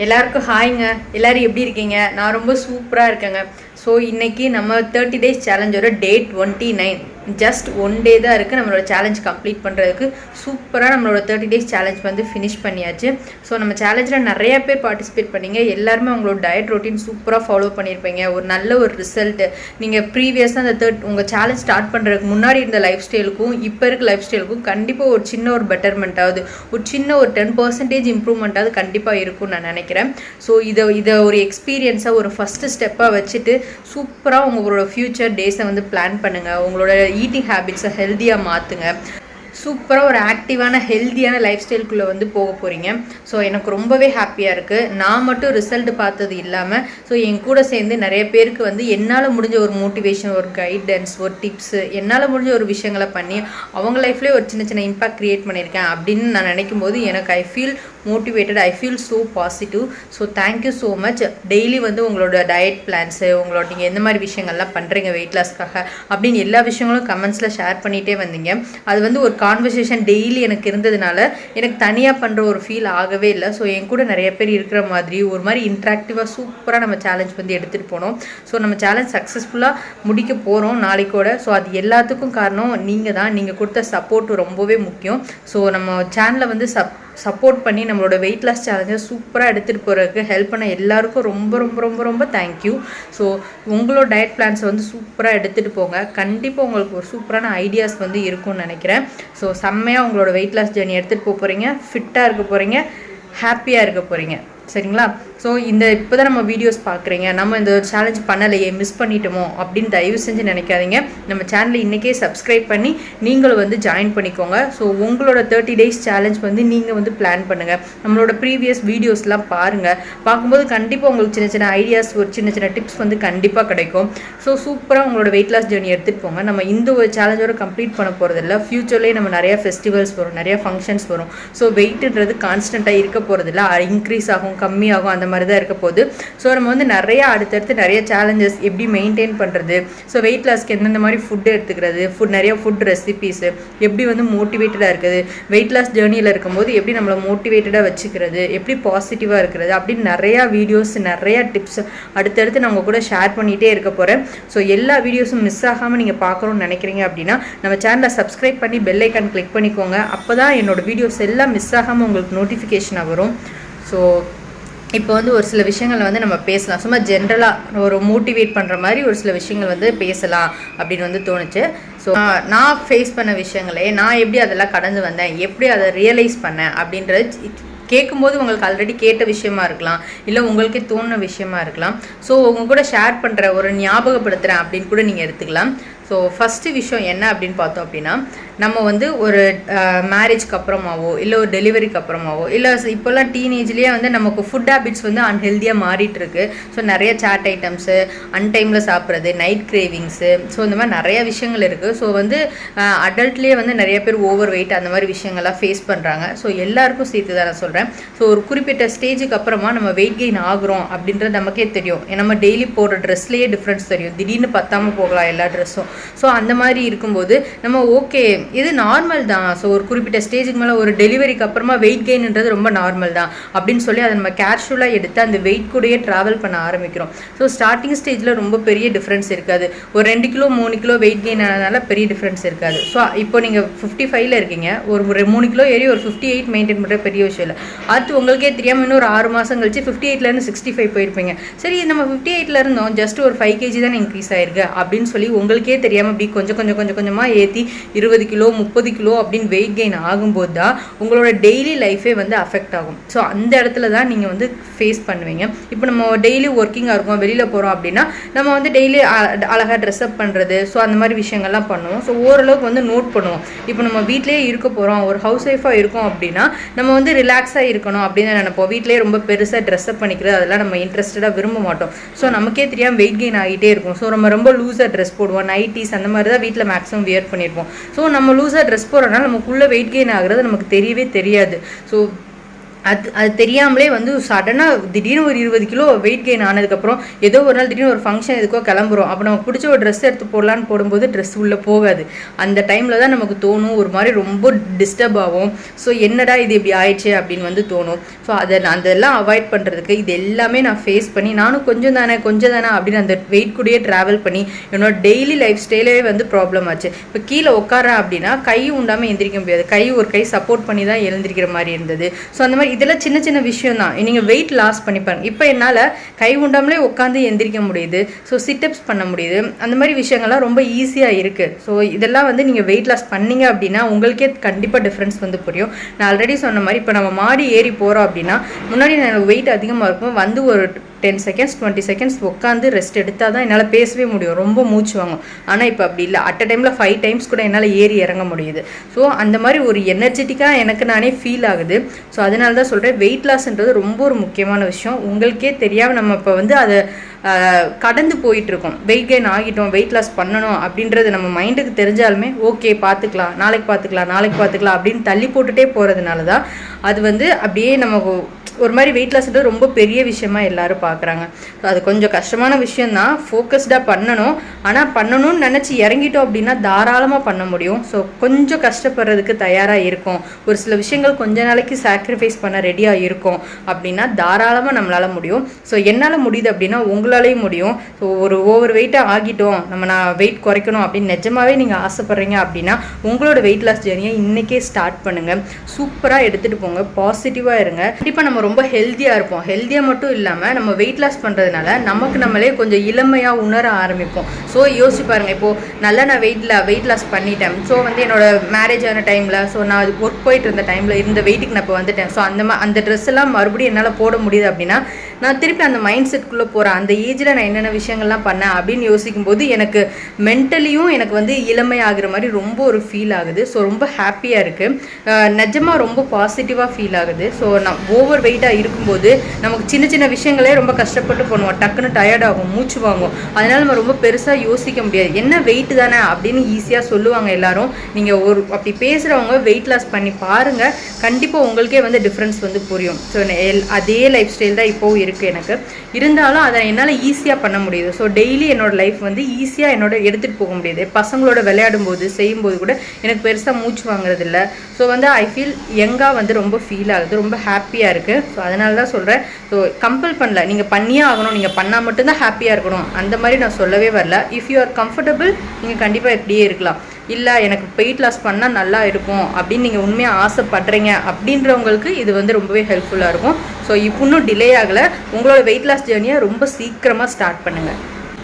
எல்லாருக்கும் ஹாய்ங்க. எல்லாரும் எப்படி இருக்கீங்க? நான் ரொம்ப சூப்பராக இருக்கேங்க. ஸோ இன்றைக்கி நம்ம 30 டேஸ் சேலஞ்சோட டே 29. ஜஸ்ட் ஒன் டே தான் இருக்குது நம்மளோட சேலஞ்ச் கம்ப்ளீட் பண்ணுறதுக்கு. சூப்பராக நம்மளோட 30 டேஸ் சேலஞ்ச் வந்து ஃபினிஷ் பண்ணியாச்சு. ஸோ நம்ம சேலஞ்சில் நிறையா பேர் பார்ட்டிசிபேட் பண்ணிங்க. எல்லாருமே உங்களோட டயட் ரொட்டீன் சூப்பராக ஃபாலோ பண்ணியிருப்பீங்க. ஒரு நல்ல ஒரு ரிசல்ட்டு நீங்கள் ப்ரீவியஸாக அந்த உங்கள் சேலஞ்ச் ஸ்டார்ட் பண்ணுறதுக்கு முன்னாடி இருந்த லைஃப் ஸ்டைலுக்கும் இப்போ இருக்க லைஃப் ஸ்டைலுக்கும் கண்டிப்பாக ஒரு சின்ன ஒரு பெட்டர்மெண்ட்டாவது, ஒரு சின்ன ஒரு 10% இம்ப்ரூவ்மெண்ட்டாவது கண்டிப்பாக இருக்கும்னு நான் நினைக்கிறேன். ஸோ இதை ஒரு எக்ஸ்பீரியன்ஸாக ஒரு ஃபஸ்ட்டு ஸ்டெப்பாக வச்சுட்டு சூப்பராக உங்களோட ஃப்யூச்சர் டேஸை வந்து பிளான் பண்ணுங்கள். உங்களோட ஈட்டிங் ஹேபிட்ஸை ஹெல்த்தியாக மாற்றுங்க. சூப்பராக ஒரு ஆக்டிவான ஹெல்த்தியான லைஃப் ஸ்டைலுக்குள்ளே வந்து போக போகிறீங்க. ஸோ எனக்கு ரொம்பவே ஹாப்பியாக இருக்குது. நான் மட்டும் ரிசல்ட் பார்த்தது இல்லாமல் ஸோ என் கூட சேர்ந்து நிறைய பேருக்கு வந்து என்னால் முடிஞ்ச ஒரு மோட்டிவேஷன், ஒரு கைடன்ஸ், ஒரு டிப்ஸு, என்னால் முடிஞ்ச ஒரு விஷயங்களை பண்ணி அவங்க லைஃப்லேயே ஒரு சின்ன சின்ன இம்பாக்ட் க்ரியேட் பண்ணியிருக்கேன் அப்படின்னு நான் நினைக்கும் போது எனக்கு I feel motivated, I feel so positive. So thank you so much. Daily வந்து உங்களோட டயட் பிளான்ஸு, உங்களோட நீங்கள் எந்த மாதிரி விஷயங்கள்லாம் பண்ணுறீங்க வெயிட் லாஸ்க்காக அப்படின்னு எல்லா விஷயங்களும் கமெண்ட்ஸில் ஷேர் பண்ணிகிட்டே வந்தீங்க. அது வந்து ஒரு கான்வர்சேஷன் டெய்லி எனக்கு இருந்ததுனால எனக்கு தனியாக பண்ணுற ஒரு ஃபீல் ஆகவே இல்லை. ஸோ என் கூட நிறைய பேர் இருக்கிற மாதிரி ஒரு மாதிரி இன்ட்ராக்டிவாக சூப்பராக நம்ம சேலஞ்ச் வந்து எடுத்துகிட்டு போனோம். ஸோ நம்ம சேலஞ்ச் சக்ஸஸ்ஃபுல்லாக முடிக்க போகிறோம் நாளைக்கோட. ஸோ அது எல்லாத்துக்கும் காரணம் நீங்கள் தான். நீங்கள் கொடுத்த சப்போர்ட் ரொம்பவே முக்கியம். ஸோ நம்ம சேனலை வந்து சப்போர்ட் பண்ணி நம்மளோட வெயிட் லாஸ் சேலஞ்சை சூப்பராக எடுத்துகிட்டு போகிறதுக்கு ஹெல்ப் பண்ண எல்லாருக்கும் ரொம்ப ரொம்ப ரொம்ப ரொம்ப தேங்க்யூ. ஸோ உங்களோட டயட் பிளான்ஸை வந்து சூப்பராக எடுத்துகிட்டு போங்க. கண்டிப்பாக உங்களுக்கு ஒரு சூப்பரான ஐடியாஸ் வந்து இருக்கும்னு நினைக்கிறேன். ஸோ செம்மையாக உங்களோட வெயிட் லாஸ் ஜர்னி எடுத்துகிட்டு போகிறீங்க. ஃபிட்டாக இருக்க போகிறீங்க, ஹாப்பியாக இருக்க போகிறீங்க. சரிங்களா? ஸோ இப்போ தான் நம்ம வீடியோஸ் பார்க்குறீங்க, நம்ம இந்த சேலஞ்ச் பண்ணலையே, மிஸ் பண்ணிட்டோமோ அப்படின்னு தயவு செஞ்சு நினைக்காதீங்க. நம்ம சேனலை இன்றைக்கே சப்ஸ்கிரைப் பண்ணி நீங்களும் வந்து ஜாயின் பண்ணிக்கோங்க. ஸோ உங்களோட 30 டேஸ் சேலஞ்ச் வந்து நீங்கள் வந்து பிளான் பண்ணுங்கள். நம்மளோட ப்ரீவியஸ் வீடியோஸ்லாம் பாருங்கள். பார்க்கும்போது கண்டிப்பாக உங்களுக்கு சின்ன சின்ன ஐடியாஸ், ஒரு சின்ன சின்ன டிப்ஸ் வந்து கண்டிப்பாக கிடைக்கும். ஸோ சூப்பராக உங்களோட வெயிட் லாஸ் ஜர்னி எடுத்துகிட்டு போங்க. நம்ம இந்த ஒரு சேலஞ்சோட கம்ப்ளீட் பண்ண போகிறதில்ல. ஃப்யூச்சர்லேயே நம்ம நிறையா ஃபெஸ்டிவல்ஸ் வரும், நிறையா ஃபங்க்ஷன்ஸ் வரும். ஸோ வெயிட்டுன்றது கான்ஸ்டண்ட்டாக இருக்க போகிறதில்ல, இன்க்ரீஸ் ஆகும், கம்மியாகும், அந்த மாதிரி தான் இருக்க போகுது. ஸோ நம்ம வந்து நிறைய அடுத்தடுத்து நிறைய சேலஞ்சஸ் எப்படி மெயின்டைன் பண்ணுறது, ஸோ வெயிட் லாஸ்க்கு எந்தெந்த மாதிரி ஃபுட்டு எடுத்துக்கிறது, நிறைய ஃபுட் ரெசிபீஸு, எப்படி வந்து மோட்டிவேட்டடாக இருக்குது, வெயிட் லாஸ் ஜேர்னியில் இருக்கும்போது எப்படி நம்மளை மோட்டிவேட்டடாக வச்சுக்கிறது, எப்படி பாசிட்டிவாக இருக்கிறது அப்படின்னு நிறையா வீடியோஸ், நிறையா டிப்ஸ் அடுத்தடுத்து நான் உங்கள் கூட ஷேர் பண்ணிகிட்டே இருக்க போகிறேன். ஸோ எல்லா வீடியோஸும் மிஸ் ஆகாமல் நீங்கள் பார்க்கணும்னு நினைக்கிறீங்க அப்படின்னா நம்ம சேனலை சப்ஸ்கிரைப் பண்ணி பெல் ஐக்கான் கிளிக் பண்ணிக்கோங்க. அப்போ தான் என்னோடய வீடியோஸ் எல்லாம் மிஸ் ஆகாமல் உங்களுக்கு நோட்டிஃபிகேஷனாக வரும். ஸோ இப்போ வந்து ஒரு சில விஷயங்கள் வந்து நம்ம பேசலாம். சும்மா ஜென்ரலாக ஒரு மோட்டிவேட் பண்ணுற மாதிரி ஒரு சில விஷயங்கள் வந்து பேசலாம் அப்படின்னு வந்து தோணுச்சு. ஸோ நான் ஃபேஸ் பண்ண விஷயங்களே, நான் எப்படி அதெல்லாம் கடந்து வந்தேன், எப்படி அதை ரியலைஸ் பண்ணேன் அப்படின்றது கேட்கும்போது உங்களுக்கு ஆல்ரெடி கேட்ட விஷயமா இருக்கலாம், இல்லை உங்களுக்கே தோணுன விஷயமா இருக்கலாம். ஸோ உங்கள் கூட ஷேர் பண்ணுற ஒரு ஞாபகப்படுத்துகிறேன் அப்படின்னு கூட நீங்கள் எடுத்துக்கலாம். ஸோ ஃபஸ்ட்டு விஷயம் என்ன அப்படின்னு பார்த்தோம் அப்படின்னா, நம்ம வந்து ஒரு மேரேஜ்க்கு அப்புறமாவோ இல்லை ஒரு டெலிவரிக்கு அப்புறமாவோ இல்லை இப்போல்லாம் டீனேஜ்லேயே வந்து நமக்கு ஃபுட் ஹேபிட்ஸ் வந்து அன்ஹெல்த்தியாக மாறிட்டு இருக்கு. ஸோ நிறைய சாட் ஐட்டம்ஸு, அன்டைமில் சாப்பிட்றது, நைட் கிரேவிங்ஸு, ஸோ இந்த மாதிரி நிறைய விஷயங்கள் இருக்குது. ஸோ வந்து அடல்ட்லேயே வந்து நிறைய பேர் ஓவர் வெயிட் அந்த மாதிரி விஷயங்கள்லாம் ஃபேஸ் பண்ணுறாங்க. ஸோ எல்லாருக்கும் சேர்த்து தான் நான் சொல்கிறேன். ஸோ ஒரு குறிப்பிட்ட ஸ்டேஜுக்கு அப்புறமா நம்ம வெயிட் கெயின் ஆகுறோம் அப்படின்றது நமக்கே தெரியும். நம்ம டெய்லி போடுற ட்ரெஸ்லேயே டிஃப்ரென்ஸ் தெரியும். திடீர்னு பத்தாமல் போகலாம் எல்லா ட்ரெஸ்ஸும். ஸோ அந்த மாதிரி இருக்கும்போது நம்ம ஓகே இது நார்மல் தான். ஸோ ஒரு குறிப்பிட்ட ஸ்டேஜுக்கு மேலே ஒரு டெலிவரிக்கு அப்புறமா வெயிட் கெயின்ன்றது ரொம்ப நார்மல் தான் அப்படின்னு சொல்லி அதை நம்ம கேஷுவலாக எடுத்து அந்த வெயிட் கூடயே ட்ராவல் பண்ண ஆரம்பிக்கிறோம். ஸோ ஸ்டார்டிங் ஸ்டேஜில் ரொம்ப பெரிய டிஃப்ரென்ஸ் இருக்காது. ஒரு 2 கிலோ 3 கிலோ வெயிட் கெயின் ஆனதுனால பெரிய டிஃப்ரென்ஸ் இருக்காது. ஸோ இப்போ நீங்கள் 55 இருக்கீங்க, ஒரு 3 கிலோ ஏறி ஒரு 58 மெயின்டைன் பண்ணுற பெரிய விஷயம் இல்லை. அடுத்து உங்களுக்கே தெரியாமல் இன்னும் ஒரு 6 மாதம் கழிச்சு 58லேருந்து 65 போயிருப்பீங்க. சரி நம்ம 58 இருந்தோம், ஜஸ்ட் ஒரு 5 kg தான் இன்க்ரீஸ் ஆயிருக்கு அப்படின்னு சொல்லி உங்களுக்கே தெரியாமல் அப்படி கொஞ்சமாக ஏற்றி 20 கிலோ 30 கிலோ அப்படின்னு வெயிட் கெயின் ஆகும்போது தான் உங்களோட டெய்லி லைஃபே வந்து அஃபெக்ட் ஆகும். ஸோ அந்த இடத்துல தான் நீங்கள் வந்து ஃபேஸ் பண்ணுவீங்க. இப்போ நம்ம டெய்லி ஒர்க்கிங்காக இருக்கோம், வெளியில் போகிறோம் அப்படின்னா நம்ம வந்து டெய்லி அழகாக ட்ரெஸ்அப் பண்ணுறது, ஸோ அந்த மாதிரி விஷயங்கள்லாம் பண்ணுவோம். ஸோ ஓரளவுக்கு வந்து நோட் பண்ணுவோம். இப்போ நம்ம வீட்டிலேயே இருக்க போகிறோம், ஒரு ஹவுஸ் ஒய்ஃபாக இருக்கோம் அப்படின்னா நம்ம வந்து ரிலாக்ஸாக இருக்கணும் அப்படின்னு நினைப்போம். வீட்டிலேயே ரொம்ப பெருசாக ட்ரெஸ்அப் பண்ணிக்கிறது அதெல்லாம் நம்ம இன்ட்ரெஸ்டடாக விரும்ப மாட்டோம். ஸோ நமக்கே தெரியாமல் வெயிட் கெயின் ஆகிட்டே இருக்கும். ஸோ நம்ம ரொம்ப லூஸாக ட்ரெஸ் போடுவோம், நைட்டிஸ் அந்த மாதிரி தான் வீட்டில் மேக்ஸிமம் வியர் பண்ணியிருப்போம். ஸோ நம்ம லூஸாக ட்ரெஸ் போடுறதுனால நமக்குள்ளே வெயிட் கெயின் ஆகுறது நமக்கு தெரியவே தெரியாது. ஸோ அது தெரியாமலே வந்து சடனாக திடீர்னு ஒரு 20 கிலோ வெயிட் கெயின் ஆனதுக்கப்புறம் ஏதோ ஒரு நாள் திடீர்னு ஒரு ஃபங்க்ஷன் எதுக்கோ கிளம்புறோம். அப்போ நமக்கு பிடிச்ச ஒரு ட்ரெஸ் எடுத்து போடலான்னு போடும்போது ட்ரெஸ் உள்ளே போகாது. அந்த டைமில் தான் நமக்கு தோணும், ஒரு மாதிரி ரொம்ப டிஸ்டர்ப் ஆகும். ஸோ என்னடா இது இப்படி ஆயிடுச்சு அப்படின்னு வந்து தோணும். ஸோ அதெல்லாம் அவாய்ட் பண்ணுறதுக்கு இது எல்லாமே நான் ஃபேஸ் பண்ணி நானும் கொஞ்சம் தானே அப்படின்னு அந்த வெயிட் கூடயே ட்ராவல் பண்ணி என்னோட டெய்லி லைஃப் ஸ்டைலே வந்து ப்ராப்ளம் ஆச்சு. இப்போ கீழே உட்காரேன் அப்படின்னா கை உண்டாமல் எந்திரிக்க முடியாது, ஒரு கை சப்போர்ட் பண்ணி தான் எழுந்திருக்கிற மாதிரி இருந்தது. ஸோ அந்த மாதிரி இதெல்லாம் சின்ன சின்ன விஷயம் தான். நீங்கள் வெயிட் லாஸ் பண்ணிப்பாங்க. இப்போ என்னால் கை உண்டாமலே உட்காந்து எந்திரிக்க முடியுது. ஸோ சிட்டப்ஸ் பண்ண முடியுது. அந்த மாதிரி விஷயங்கள்லாம் ரொம்ப ஈஸியாக இருக்குது. ஸோ இதெல்லாம் வந்து நீங்கள் வெயிட் லாஸ் பண்ணீங்க அப்படின்னா உங்களுக்கே கண்டிப்பாக டிஃப்ரென்ஸ் வந்து புரியும். நான் ஆல்ரெடி சொன்ன மாதிரி இப்போ நம்ம மாடி ஏறி போகிறோம் அப்படின்னா முன்னாடி எனக்கு வெயிட் அதிகமாக இருக்கும், வந்து ஒரு 10 செகண்ட்ஸ் 20 செகண்ட்ஸ் உட்காந்து ரெஸ்ட் எடுத்தால் தான் என்னால் பேசவே முடியும், ரொம்ப மூச்சு வாங்கும். ஆனால் இப்போ அப்படி இல்லை, அட் அ டைமில் 5 டைம்ஸ் கூட என்னால் ஏறி இறங்க முடியுது. ஸோ அந்த மாதிரி ஒரு எனர்ஜெட்டிக்காக எனக்கு நானே ஃபீல் ஆகுது. ஸோ அதனால தான் சொல்கிறேன், வெயிட் லாஸ்ன்றது ரொம்ப ஒரு முக்கியமான விஷயம். உங்களுக்கே தெரியாமல் நம்ம இப்போ வந்து அதை கடந்து போயிட்டுருக்கோம். வெயிட் கெயின் ஆகிட்டோம், வெயிட் லாஸ் பண்ணணும் அப்படின்றது நம்ம மைண்டுக்கு தெரிஞ்சாலுமே ஓகே பார்த்துக்கலாம், நாளைக்கு பார்த்துக்கலாம் அப்படின்னு தள்ளி போட்டுகிட்டே போகிறதுனால தான் அது வந்து அப்படியே நமக்கு ஒரு மாதிரி வெயிட் லாஸ்ன்றது ரொம்ப பெரிய விஷயமா எல்லாரும் பார்க்குறாங்க. ஸோ அது கொஞ்சம் கஷ்டமான விஷயந்தான், ஃபோக்கஸ்டாக பண்ணணும். ஆனால் பண்ணணும்னு நினச்சி இறங்கிட்டோம் அப்படின்னா தாராளமாக பண்ண முடியும். ஸோ கொஞ்சம் கஷ்டப்படுறதுக்கு தயாராக இருக்கும், ஒரு சில விஷயங்கள் கொஞ்ச நாளைக்கு சாக்ரிஃபைஸ் பண்ண ரெடியாக இருக்கும் அப்படின்னா தாராளமாக நம்மளால் முடியும். ஸோ என்னால் முடியுது அப்படின்னா உங்களாலேயும் முடியும். ஸோ ஒரு ஓவர் வெயிட்டாக ஆகிட்டோம், நான் வெயிட் குறைக்கணும் அப்படின்னு நிஜமாவே நீங்கள் ஆசைப்பட்றீங்க அப்படின்னா உங்களோட வெயிட் லாஸ் ஜேர்னியை இன்றைக்கே ஸ்டார்ட் பண்ணுங்கள். சூப்பராக எடுத்துகிட்டு போங்க, பாசிட்டிவாக இருங்க. கண்டிப்பாக நம்ம ரொம்ப ஹெல்த்தியாக இருப்போம். ஹெல்த்தியாக மட்டும் இல்லாமல் நம்ம வெயிட் லாஸ் பண்ணுறதுனால நமக்கு நம்மளே கொஞ்சம் இளமையாக உணர ஆரம்பிப்போம். ஸோ யோசிச்சு பாருங்கள், இப்போது நல்லா நான் வெயிட் லாஸ் பண்ணிட்டேன். ஸோ வந்து என்னோட மேரேஜ் ஆன டைமில், ஸோ நான் ஒர்க் போயிட்டு இருந்த டைமில் இருந்த வெயிட்டுக்கு நான் இப்போ வந்துட்டேன். ஸோ அந்த ட்ரெஸ் எல்லாம் மறுபடியும் என்னால் போட முடியுது அப்படின்னா நான் திருப்பி அந்த மைண்ட் செட்குள்ளே போகிறேன். அந்த ஏஜில் நான் என்னென்ன விஷயங்கள்லாம் பண்ணேன் அப்படின்னு யோசிக்கும் போது எனக்கு மென்டலியும் எனக்கு வந்து இளமை ஆகிற மாதிரி ரொம்ப ஒரு ஃபீல் ஆகுது. ஸோ ரொம்ப ஹாப்பியாக இருக்குது, நிஜமாக ரொம்ப பாசிட்டிவாக ஃபீல் ஆகுது. ஸோ நான் ஓவர் வெயிட்டாக இருக்கும்போது நமக்கு சின்ன சின்ன விஷயங்களே ரொம்ப கஷ்டப்பட்டு பண்ணுவோம், டக்குன்னு டயர்ட் ஆகும், மூச்சு வாங்கும். அதனால நம்ம ரொம்ப பெருசாக யோசிக்க முடியாது, என்ன வெயிட் தானே அப்படின்னு ஈஸியாக சொல்லுவாங்க எல்லாரும். நீங்கள் அப்படி பேசுகிறவங்க வெயிட் லாஸ் பண்ணி பாருங்கள், கண்டிப்பாக உங்களுக்கே வந்து டிஃப்ரென்ஸ் வந்து புரியும். ஸோ அதே லைஃப் ஸ்டைல் தான் இப்போவும் இருக்குது எனக்கு, இருந்தாலும் அதை என்னால் ஈஸியாக பண்ண முடியுது. ஸோ டெய்லி என்னோட லைஃப் வந்து ஈஸியாக என்னோட எடுத்துகிட்டு போக முடியுது. பசங்களோட விளையாடும் போது செய்யும்போது கூட எனக்கு பெருசாக மூச்சு வாங்குறது இல்லை. ஸோ வந்து ஐ ஃபீல் யங்காக வந்து ரொம்ப ஃபீல் ஆகுது, ரொம்ப ஹாப்பியாக இருக்குது. ஸோ அதனால தான் சொல்கிறேன். ஸோ கம்பல் பண்ணல, நீங்கள் பண்ணியே ஆகணும், நீங்கள் பண்ணால் மட்டும்தான் ஹாப்பியாக இருக்கணும் அந்த மாதிரி நான் சொல்லவே வரல. இஃப் யூ ஆர் கம்ஃபர்டபுள் நீங்கள் கண்டிப்பாக இப்படியே இருக்கலாம். இல்லை எனக்கு வெயிட் லாஸ் பண்ணால் நல்லா இருக்கும் அப்படின்னு நீங்கள் உண்மையாக ஆசைப்படுறீங்க அப்படின்றவங்களுக்கு இது வந்து ரொம்பவே ஹெல்ப்ஃபுல்லாக இருக்கும். ஸோ இப்போ இன்னும் டிலே ஆகலை, உங்களோட வெயிட் லாஸ் ஜேர்னியை ரொம்ப சீக்கிரமாக ஸ்டார்ட் பண்ணுங்கள்.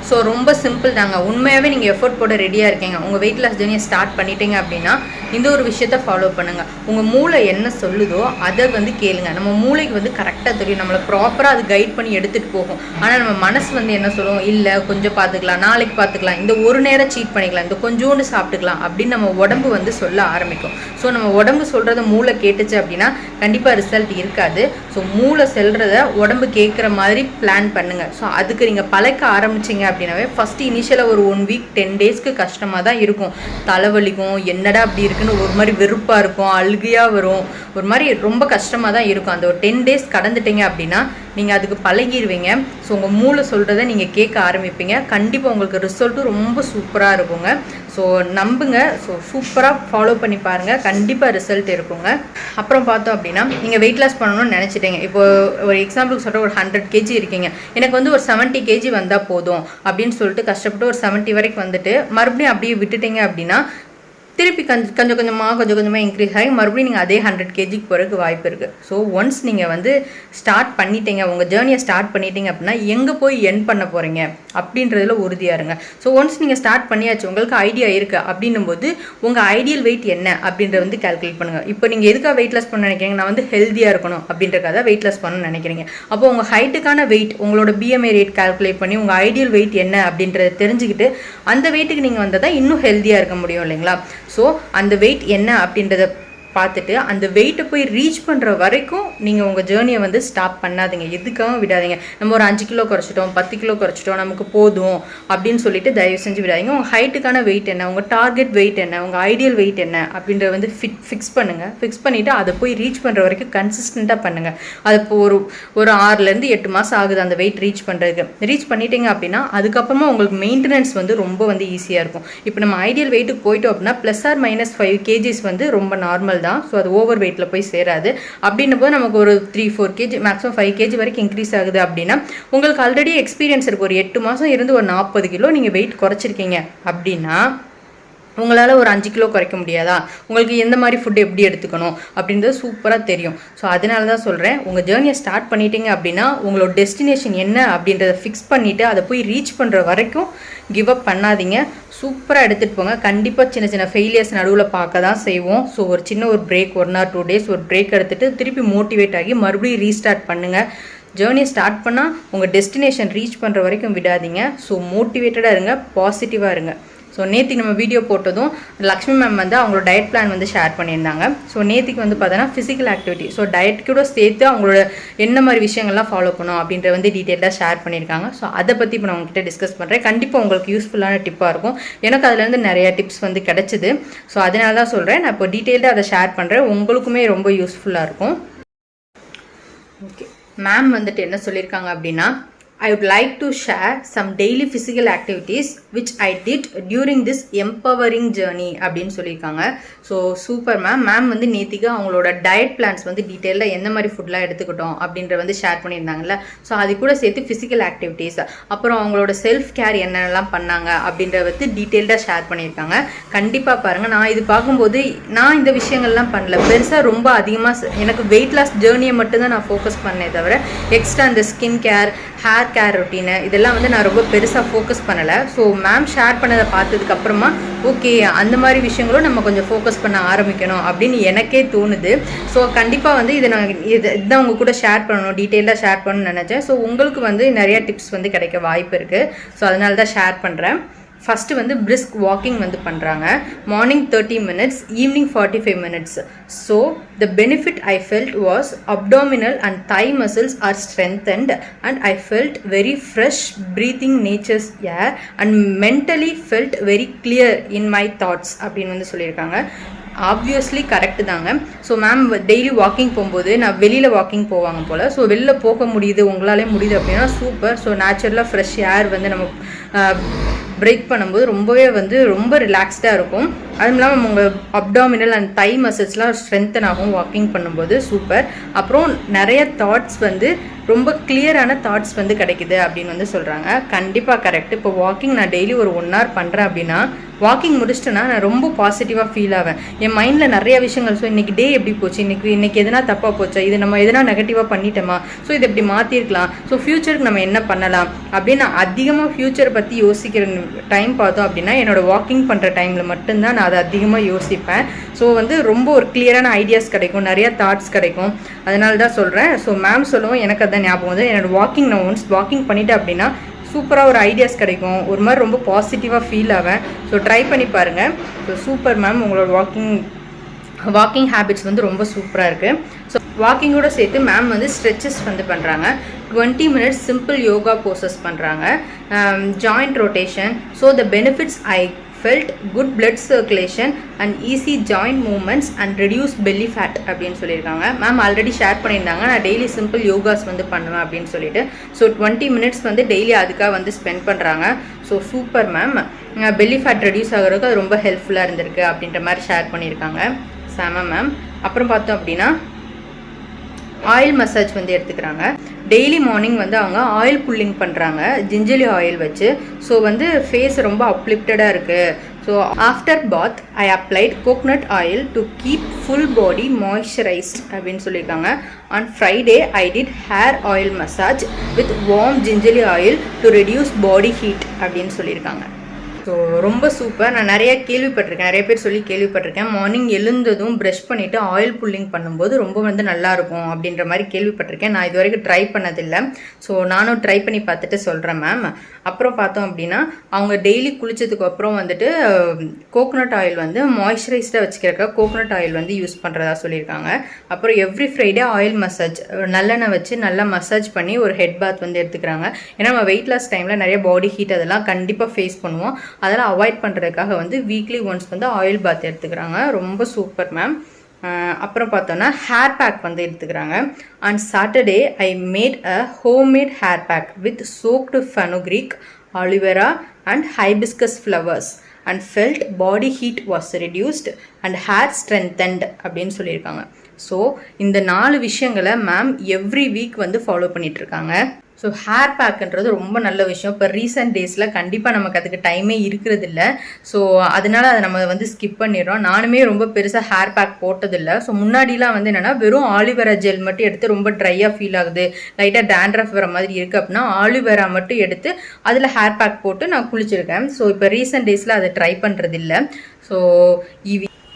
ஸோ ரொம்ப சிம்பிள் தாங்க, உண்மையாகவே நீங்கள் எஃபோர்ட் போட ரெடியாக இருக்கீங்க, உங்கள் வெயிட் லாஸ் ஜேர்னியை ஸ்டார்ட் பண்ணிட்டீங்க அப்படின்னா இந்த ஒரு விஷயத்தை ஃபாலோ பண்ணுங்கள். உங்கள் மூளை என்ன சொல்லுதோ அதை வந்து கேளுங்க. நம்ம மூளைக்கு வந்து கரெக்டாக தெரியும், நம்மளை ப்ராப்பராக அது கைட் பண்ணி எடுத்துகிட்டு போகும். ஆனால் நம்ம மனசு வந்து என்ன சொல்லும், இல்லை கொஞ்சம் பார்த்துக்கலாம், நாளைக்கு பார்த்துக்கலாம், இந்த ஒரு நேரம் சீட் பண்ணிக்கலாம், இந்த கொஞ்சோண்டு சாப்பிட்டுக்கலாம் அப்படின்னு நம்ம உடம்பு வந்து சொல்ல ஆரம்பிக்கும். ஸோ நம்ம உடம்பு சொல்கிறத மூளை கேட்டுச்சு அப்படின்னா கண்டிப்பாக ரிசல்ட் இருக்காது. ஸோ மூளை செல்றத உடம்பு கேட்குற மாதிரி பிளான் பண்ணுங்கள். ஸோ அதுக்கு நீங்கள் பழக்க ஆரம்பிச்சிங்க அப்படின்னாவே ஃபஸ்ட்டு இனிஷியலாக ஒரு 1 வீக் 10 டேஸ்க்கு கஷ்டமாக தான் இருக்கும். தலைவலிக்கும், என்னடா அப்படி இருக்குன்னு ஒரு மாதிரி வெறுப்பாக இருக்கும், அழுகையாக வரும், ஒரு மாதிரி ரொம்ப கஷ்டமாக தான் இருக்கும். அந்த ஒரு 10 டேஸ் கடந்துட்டீங்க அப்படின்னா நீங்கள் அதுக்கு பழகிடுவீங்க. ஸோ உங்கள் மூளை சொல்கிறத நீங்கள் கேட்க ஆரம்பிப்பீங்க. கண்டிப்பாக உங்களுக்கு ரிசல்ட்டும் ரொம்ப சூப்பராக இருக்குங்க. ஸோ நம்புங்க. ஸோ சூப்பராக ஃபாலோ பண்ணி பாருங்கள், கண்டிப்பாக ரிசல்ட் இருக்குங்க. அப்புறம் பார்த்தோம் அப்படின்னா நீங்கள் வெயிட் லாஸ் பண்ணணும்னு நினச்சிட்டீங்க. இப்போ ஒரு எக்ஸாம்பிளுக்கு சொல்கிற ஒரு 100 kg இருக்கீங்க, எனக்கு வந்து ஒரு 70 kg வந்தால் போதும் அப்படின்னு சொல்லிட்டு கஷ்டப்பட்டு ஒரு 70 வரைக்கும் வந்துட்டு மறுபடியும் அப்படியே விட்டுட்டீங்க அப்படின்னா திருப்பி கொஞ்சம் கொஞ்சமாக இன்க்ரீஸ் ஆகி மறுபடியும் நீங்கள் அதே 100 kgக்கு போகிறதுக்கு வாய்ப்பு இருக்குது. ஸோ ஒன்ஸ் நீங்கள் வந்து ஸ்டார்ட் பண்ணிட்டீங்க, உங்கள் ஜேர்னியை ஸ்டார்ட் பண்ணிட்டீங்க அப்படின்னா எங்கே போய் என் பண்ண போகிறீங்க அப்படின்றதுல உறுதியாக இருங்க. ஸோ ஒன்ஸ் நீங்கள் ஸ்டார்ட் பண்ணியாச்சு, உங்களுக்கு ஐடியா இருக்குது அப்படின்னும் போது உங்கள் ஐடியல் வெயிட் என்ன அப்படின்றத வந்து கால்குலேட் பண்ணுங்கள். இப்போ நீங்கள் எதுக்காக வெயிட் லாஸ் பண்ண நினைக்கிறீங்க, நான் வந்து ஹெல்த்தியாக இருக்கணும் அப்படின்றக்காக வெயிட் லாஸ் பண்ணணும்னு நினைக்கிறீங்க. அப்போ உங்கள் ஹைட்டுக்கான வெயிட், உங்களோட BMI ரேட் கால்குலேட் பண்ணி உங்கள் ஐடியல் வெயிட் என்ன அப்படின்றத தெரிஞ்சுக்கிட்டு அந்த வெயிட்டுக்கு நீங்கள் வந்தால் தான் இன்னும் ஹெல்த்தியாக இருக்க முடியும் இல்லைங்களா. ஸோ அந்த வெயிட் என்ன அப்படின்றத பார்த்துட்டு அந்த வெயிட்டை போய் ரீச் பண்ணுற வரைக்கும் நீங்கள் உங்கள் ஜேர்னியை வந்து ஸ்டாப் பண்ணாதீங்க, எதுக்காகவும் விடாதீங்க. நம்ம ஒரு 5 கிலோ குறைச்சிட்டோம், 10 கிலோ குறைச்சிட்டோம், நமக்கு போதும் அப்படின்னு சொல்லிட்டு தயவு செஞ்சு விடாதீங்க. உங்கள் ஹைட்டுக்கான வெயிட் என்ன, உங்கள் டார்கெட் வெயிட் என்ன, உங்கள் ஐடியல் வெயிட் என்ன அப்படின்றத வந்து ஃபிக்ஸ் பண்ணுங்கள். ஃபிக்ஸ் பண்ணிவிட்டு அதை போய் ரீச் பண்ணுற வரைக்கும் கன்சிஸ்டண்ட்டாக பண்ணுங்கள். அது இப்போ ஒரு 6லேருந்து 8 மாதம் ஆகுது அந்த வெயிட் ரீச் பண்ணுறதுக்கு. ரீச் பண்ணிட்டீங்க அப்படின்னா அதுக்கப்புறமா உங்களுக்கு மெயின்டெனன்ஸ் வந்து ரொம்ப வந்து ஈஸியாக இருக்கும். இப்போ நம்ம ஐடியல் வெயிட்டுக்கு போயிட்டோம் அப்படின்னா +or- 5 kgs வந்து ரொம்ப நார்மல் தான். ஸோ அது ஓவர் வெயிட்டில் போய் சேராது. அப்படின்னும் போது நமக்கு ஒரு 3-4 kg மேக்ஸிமம் 5 kg வரைக்கும் இன்க்ரீஸ் ஆகுது அப்படின்னா உங்களுக்கு ஆல்ரெடி எக்ஸ்பீரியன்ஸ் இருக்குது. ஒரு 8 மாதம் இருந்து ஒரு 40 கிலோ நீங்கள் வெயிட் குறைச்சிருக்கீங்க அப்படின்னா உங்களால் ஒரு 5 கிலோ குறைக்க முடியாதா? உங்களுக்கு எந்த மாதிரி ஃபுட் எப்படி எடுத்துக்கணும் அப்படின்றது சூப்பராக தெரியும். ஸோ அதனால தான் சொல்கிறேன், உங்கள் ஜேர்னியை ஸ்டார்ட் பண்ணிட்டீங்க அப்படின்னா உங்களோட டெஸ்டினேஷன் என்ன அப்படின்றத ஃபிக்ஸ் பண்ணிவிட்டு அதை போய் ரீச் பண்ணுற வரைக்கும் கிவ் அப் பண்ணாதீங்க. சூப்பராக எடுத்துகிட்டு போங்க. கண்டிப்பாக சின்ன சின்ன ஃபெயிலியர்ஸ் நடுவில் பார்க்க தான் செய்வோம். ஸோ ஒரு சின்ன ஒரு பிரேக் 1 or 2 days ஒரு பிரேக் எடுத்துகிட்டு திருப்பி மோட்டிவேட் ஆகி மறுபடியும் ரீஸ்டார்ட் பண்ணுங்கள். ஜேர்னியை ஸ்டார்ட் பண்ணால் உங்கள் டெஸ்டினேஷன் ரீச் பண்ணுற வரைக்கும் விடாதீங்க. ஸோ மோட்டிவேட்டடாக இருங்க, பாசிட்டிவாக இருங்க. ஸோ நேற்றுக்கு நம்ம வீடியோ போட்டதும் லக்ஷ்மி மேம் வந்து அவங்களோட டயட் பிளான் வந்து ஷேர் பண்ணியிருந்தாங்க. ஸோ நேற்றுக்கு வந்து பார்த்தோன்னா ஃபிசிக்கல் ஆக்டிவிட்டி, ஸோ டயட் கூட சேர்த்து அவங்களோட என்ன மாதிரி விஷயங்கள்லாம் ஃபாலோ பண்ணணும் அப்படின்ற வந்து டீட்டெயிலாக ஷேர் பண்ணியிருக்காங்க. ஸோ அதை பற்றி இப்போ நான் உங்ககிட்ட டிஸ்கஸ் பண்ணுறேன். கண்டிப்பாக உங்களுக்கு யூஸ்ஃபுல்லான டிப்பாக இருக்கும். எனக்கு அதுலேருந்து நிறையா டிப்ஸ் வந்து கிடச்சிது. ஸோ அதனால தான் சொல்கிறேன், நான் இப்போ டீட்டெயில்டாக அதை ஷேர் பண்ணுறேன். உங்களுக்குமே ரொம்ப யூஸ்ஃபுல்லாக இருக்கும். ஓகே, மேம் வந்துட்டு என்ன சொல்லியிருக்காங்க அப்படின்னா, I would like to share some daily physical activities which I did during this empowering journey அப்படின்னு சொல்லியிருக்காங்க. ஸோ சூப்பர் மேம் வந்து நேத்திக்கு அவங்களோட டயட் பிளான்ஸ் வந்து டீட்டெயிலாக எந்த மாதிரி ஃபுட்லாம் எடுத்துக்கிட்டோம் அப்படின்ற வந்து ஷேர் பண்ணியிருந்தாங்கல்ல. ஸோ அது கூட சேர்த்து ஃபிசிக்கல் ஆக்டிவிட்டீஸ், அப்புறம் அவங்களோட செல்ஃப் கேர் என்னென்னலாம் பண்ணாங்க அப்படின்றத வந்து டீட்டெயில்டாக ஷேர் பண்ணியிருக்காங்க. கண்டிப்பாக பாருங்கள், நான் இது பார்க்கும்போது நான் இந்த விஷயங்கள்லாம் பண்ணல, பெருசாக ரொம்ப அதிகமாக எனக்கு வெயிட் லாஸ் ஜேர்னியை மட்டும்தான் நான் ஃபோக்கஸ் பண்ணேன் தவிர எக்ஸ்ட்ரா இந்த skin care, hair care routine இதெல்லாம் வந்து நான் ரொம்ப பெருசாக ஃபோக்கஸ் பண்ணலை. ஸோ மேம் ஷேர் பண்ணதை பார்த்ததுக்கப்புறமா ஓகே அந்த மாதிரி விஷயங்களும் நம்ம கொஞ்சம் ஃபோக்கஸ் பண்ண ஆரம்பிக்கணும் அப்படின்னு எனக்கே தோணுது. ஸோ கண்டிப்பாக வந்து இதுதான் உங்கள் கூட ஷேர் பண்ணணும், டீட்டெயிலாக ஷேர் பண்ணணும்னு நினச்சேன். ஸோ உங்களுக்கு வந்து நிறையா டிப்ஸ் வந்து கிடைக்க வாய்ப்பு இருக்குது. ஸோ அதனால தான் ஷேர் பண்ணுறேன். ஃபஸ்ட்டு வந்து பிரிஸ்க் வாக்கிங் வந்து பண்ணுறாங்க. Morning 30 minutes, evening 45 minutes. So the benefit I felt was abdominal and thigh muscles are strengthened and I felt very fresh breathing nature's air and mentally felt very clear in my thoughts அப்படின்னு வந்து சொல்லியிருக்காங்க. Obviously correct தாங்க. So ma'am daily walking போகும்போது நான் வெளியில் walking போவாங்க போல். So வெளில போக முடியுது, உங்களாலே முடியுது அப்படின்னா சூப்பர். ஸோ நேச்சுரலாக ஃப்ரெஷ் ஏர் வந்து நம்ம பிரேக் பண்ணும்போது ரொம்பவே வந்து ரொம்ப ரிலாக்ஸ்டாக இருக்கும். அதுவும் இல்லாமல் உங்கள் அப்டாமினல் அண்ட் தை மசில்ஸ்லாம் ஸ்ட்ரென்தன் ஆகும் வாக்கிங் பண்ணும்போது. சூப்பர். அப்புறம் நிறைய தாட்ஸ் வந்து ரொம்ப கிளியரான தாட்ஸ் வந்து கிடைக்குது அப்படின்னு வந்து சொல்கிறாங்க. கண்டிப்பாக கரெக்ட். இப்போ வாக்கிங் நான் டெய்லி ஒரு 1 hour பண்ணுறேன் அப்படின்னா வாக்கிங் முடிச்சிட்டேன்னா நான் ரொம்ப பாசிட்டிவாக ஃபீல் ஆவேன். என் மைண்டில் நிறைய விஷயங்கள், ஸோ இன்றைக்கி டே எப்படி போச்சு, இன்றைக்கி எதனா தப்பாக போச்சா, இது நம்ம எதனா நெகட்டிவாக பண்ணிட்டோமா, ஸோ இதை எப்படி மாற்றிருக்கலாம், ஸோ ஃப்யூச்சருக்கு நம்ம என்ன பண்ணலாம் அப்படின்னு நான் அதிகமாக ஃப்யூச்சரை பற்றி யோசிக்கிற டைம் பார்த்தோம் அப்படின்னா என்னோடய வாக்கிங் பண்ணுற டைமில் மட்டும்தான் நான் அதை அதிகமாக யோசிப்பேன். ஸோ வந்து ரொம்ப ஒரு கிளியரான ஐடியாஸ் கிடைக்கும், நிறையா தாட்ஸ் கிடைக்கும். அதனால தான் சொல்கிறேன். ஸோ மேம் சொல்லுவோம் எனக்கு அதான் ஞாபகம் வந்து என்னோடய வாக்கிங் நான் ஒன்ஸ் வாக்கிங் பண்ணிட்டேன் அப்படின்னா சூப்பராக ஒரு ஐடியாஸ் கிடைக்கும், ஒரு மாதிரி ரொம்ப பாசிட்டிவாக ஃபீல் ஆவேன். ஸோ ட்ரை பண்ணி பாருங்கள். ஸோ சூப்பர் மேம், உங்களோட வாக்கிங் ஹேபிட்ஸ் வந்து ரொம்ப சூப்பராக இருக்குது. ஸோ வாக்கிங்கோட சேர்த்து மேம் வந்து ஸ்ட்ரெச்சஸ் வந்து பண்ணுறாங்க. 20 minutes சிம்பிள் யோகா போசஸ் பண்ணுறாங்க. Joint rotation. So the benefits I felt good blood circulation and easy joint movements and reduce belly fat அப்படின்னு சொல்லியிருக்காங்க. மேம் ஆல்ரெடி ஷேர் பண்ணியிருந்தாங்க நான் டெய்லி சிம்பிள் யோகாஸ் வந்து பண்ணுவேன் அப்படின்னு சொல்லிட்டு. ஸோ 20 minutes வந்து டெய்லி அதுக்காக வந்து ஸ்பெண்ட் பண்ணுறாங்க. So super ma'am. Belly fat reduce ஆகிறதுக்கு அது ரொம்ப ஹெல்ப்ஃபுல்லாக இருந்திருக்கு அப்படின்ற மாதிரி ஷேர் பண்ணியிருக்காங்க. செம மேம். அப்புறம் பார்த்தோம் அப்படின்னா ஆயில் மசாஜ் வந்து எடுத்துக்கிறாங்க. டெய்லி மார்னிங் வந்து அவங்க ஆயில் புல்லிங் பண்ணுறாங்க ஜிஞ்சலி ஆயில் வச்சு. ஸோ வந்து ஃபேஸ் ரொம்ப அப்லிப்டடாக இருக்குது. So after bath I applied coconut oil to keep full body moisturised அப்படின்னு சொல்லியிருக்காங்க. On Friday I did hair oil massage with warm gingelly oil to reduce body heat அப்படின்னு சொல்லியிருக்காங்க. So ரொம்ப சூப்பர். நான் நிறைய கேள்விப்பட்டிருக்கேன், நிறைய பேர் சொல்லி கேள்விப்பட்டிருக்கேன். மார்னிங் எழுந்ததும் ப்ரஷ் பண்ணிவிட்டு ஆயில் புல்லிங் பண்ணும்போது ரொம்ப வந்து நல்லாயிருக்கும் அப்படின்ற மாதிரி கேள்விப்பட்டிருக்கேன். நான் இது வரைக்கும் ட்ரை பண்ணதில்லை. ஸோ நானும் ட்ரை பண்ணி பார்த்துட்டு சொல்கிறேன் மேம். அப்புறம் பார்த்தோம் அப்படின்னா அவங்க டெய்லி குளித்ததுக்கு அப்புறம் வந்துட்டு கோகோனட் ஆயில் வந்து மாய்ஸ்சரைஸ்டாக வச்சுக்கிறக்க கோகோனட் ஆயில் வந்து யூஸ் பண்ணுறதா சொல்லியிருக்காங்க. அப்புறம் எவ்ரி ஃப்ரைடே ஆயில் மசாஜ் நல்லெண்ணெய் வச்சு நல்லா மசாஜ் பண்ணி ஒரு ஹெட் பாத் வந்து எடுத்துக்கிறாங்க. ஏன்னா நம்ம வெயிட் லாஸ் டைமில் நிறைய பாடி ஹீட் அதெல்லாம் கண்டிப்பாக ஃபேஸ் பண்ணுவோம். அதெல்லாம் அவாய்ட் பண்ணுறதுக்காக வந்து வீக்லி ஒன்ஸ் வந்து ஆயில் பாத் எடுத்துக்கிறாங்க. ரொம்ப சூப்பர் மேம். அப்புறம் பார்த்தோன்னா ஹேர் பேக் வந்து எடுத்துக்கிறாங்க. On Saturday I made a homemade hair pack with soaked fenugreek, aloe vera and hibiscus flowers and felt body heat was reduced and hair strengthened அப்படின்னு சொல்லியிருக்காங்க. So இந்த 4 விஷயங்களை மேம் எவ்ரி வீக் வந்து follow பண்ணிகிட்ருக்காங்க. So hair பேக்குன்றது ரொம்ப நல்ல விஷயம். இப்போ ரீசெண்ட் டேஸில் கண்டிப்பாக நமக்கு அதுக்கு டைமே இருக்கிறது இல்லை. ஸோ அதனால் அதை நம்ம வந்து ஸ்கிப் பண்ணிடுறோம். நானுமே ரொம்ப பெருசாக ஹேர் பேக் போட்டதில்லை. ஸோ முன்னாடிலாம் வந்து என்னென்னா வெறும் ஆலிவேரா ஜெல் மட்டும் எடுத்து ரொம்ப ட்ரையாக ஃபீல் ஆகுது, லைட்டாக டேண்ட்ரஃப் வர மாதிரி இருக்குது அப்படின்னா ஆலிவேரா மட்டும் எடுத்து அதில் ஹேர் பேக் போட்டு நான் குளிச்சிருக்கேன். ஸோ இப்போ ரீசெண்ட் டேஸில் அதை ட்ரை பண்ணுறதில்லை. ஸோ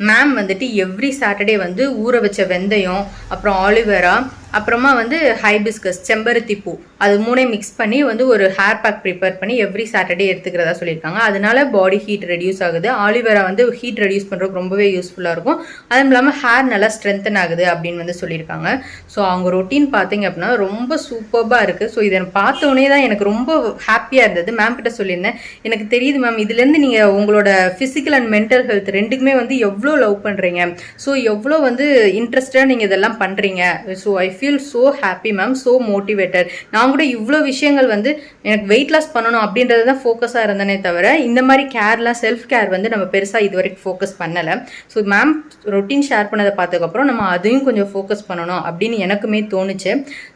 மேம் வந்துட்டு எவ்ரி சாட்டர்டே வந்து ஊற வச்ச வெந்தயம், அப்புறம் ஆலிவேரா, அப்புறமா வந்து ஹைபிஸ்கஸ் செம்பருத்தி பூ, அது 3 மிக்ஸ் பண்ணி வந்து ஒரு ஹேர் பேக் ப்ரிப்பேர் பண்ணி எவ்ரி சாட்டர்டே எடுத்துக்கிறதா சொல்லியிருக்காங்க. அதனால பாடி ஹீட் ரெடியூஸ் ஆகுது. ஆலிவேரா வந்து ஹீட் ரெடியூஸ் பண்ணுறதுக்கு ரொம்பவே யூஸ்ஃபுல்லாக இருக்கும். அதுவும் இல்லாமல் ஹேர் நல்லா ஸ்ட்ரென்தன் ஆகுது அப்படின்னு வந்து சொல்லியிருக்காங்க. ஸோ அவங்க ரொட்டீன் பார்த்தீங்க அப்படின்னா ரொம்ப சூப்பராக இருக்குது. ஸோ இதை பார்த்தோன்னே தான் எனக்கு ரொம்ப ஹாப்பியாக இருந்தது. மேம் கிட்ட சொல்லியிருந்தேன், எனக்கு தெரியுது மேம் இதுலேருந்து நீங்கள் உங்களோட ஃபிசிக்கல் அண்ட் மென்டல் ஹெல்த் ரெண்டுக்குமே வந்து எவ்வளோ லவ் பண்ணுறீங்க, ஸோ எவ்வளோ வந்து இன்ட்ரெஸ்டாக நீங்கள் இதெல்லாம் பண்ணுறீங்க. So I feel so happy ma'am, so motivated. நான் கூட இவ்வளோ விஷயங்கள் வந்து எனக்கு வெயிட் லாஸ் பண்ணணும் அப்படின்றது தான் ஃபோக்கஸாக இருந்தனே தவிர இந்த மாதிரி கேர்லாம் செல்ஃப் கேர் வந்து நம்ம பெருசாக இது வரைக்கும் ஃபோக்கஸ் பண்ணலை. ஸோ மேம் ரொட்டீன் ஷேர் பண்ணதை பார்த்ததுக்கப்புறம் நம்ம அதையும் கொஞ்சம் ஃபோக்கஸ் பண்ணணும் அப்படின்னு எனக்குமே தோணுச்சு.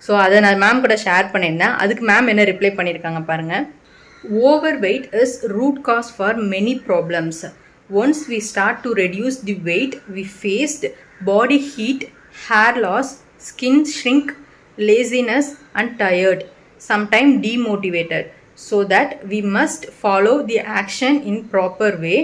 ஸோ அதை நான் மேம் கூட ஷேர் பண்ணியிருந்தேன். அதுக்கு மேம் என்ன ரிப்ளை பண்ணியிருக்காங்க பாருங்கள். Overweight is root cause for many problems. Once we start to reduce the weight, we faced body heat, hair loss, skin shrink, laziness and tired, sometimes demotivated. So that we must follow the action in proper way,